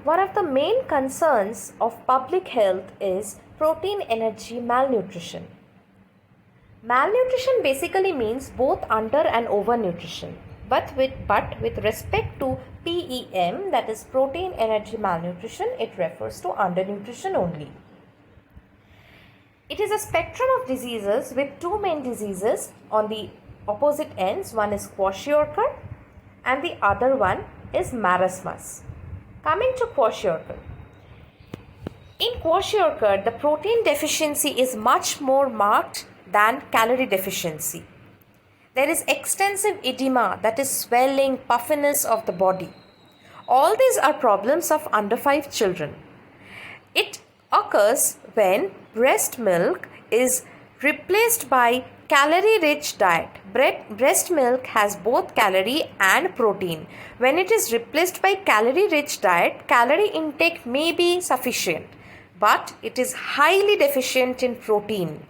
one of the main concerns of public health is protein energy malnutrition. Malnutrition basically means both under and overnutrition, but with respect to PEM, that is protein energy malnutrition, it refers to undernutrition only. It is a spectrum of diseases with two main diseases on the opposite ends. One is kwashiorkor and the other one is marasmus. Coming to kwashiorkor. In kwashiorkor, the protein deficiency is much more marked than calorie deficiency. There is extensive edema, that is swelling, puffiness of the body. All these are problems of under 5 children. It occurs when breast milk is replaced by calorie-rich diet. Breast milk has both calorie and protein. When it is replaced by calorie-rich diet, calorie intake may be sufficient, but it is highly deficient in protein.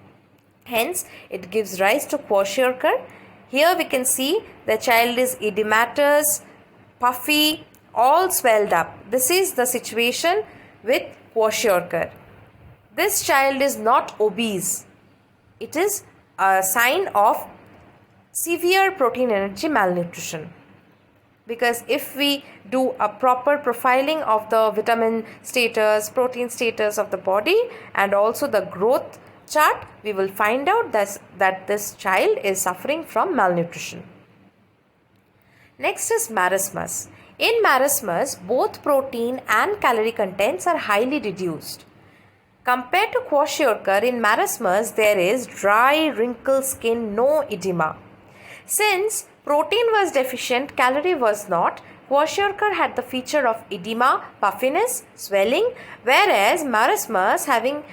Hence, it gives rise to kwashiorkor. Here we can see the child is edematous, puffy, all swelled up. This is the situation with kwashiorkor. This child is not obese. It is a sign of severe protein energy malnutrition. Because if we do a proper profiling of the vitamin status, protein status of the body and also the growth chart, we will find out that this child is suffering from malnutrition. Next is marasmus. In marasmus, both protein and calorie contents are highly reduced. Compared to kwashiorkor, in marasmus there is dry, wrinkled skin, no edema. Since protein was deficient, calorie was not, kwashiorkor had the feature of edema, puffiness, swelling, whereas marasmus, having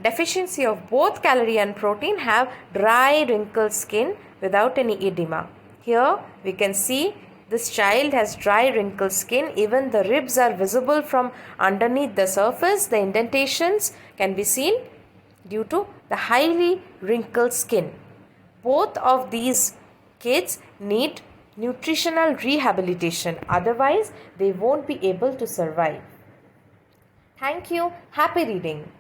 deficiency of both calorie and protein, have dry, wrinkled skin without any edema. Here we can see this child has dry, wrinkled skin. Even the ribs are visible from underneath the surface. The indentations can be seen due to the highly wrinkled skin. Both of these kids need nutritional rehabilitation. Otherwise, they won't be able to survive. Thank you. Happy reading.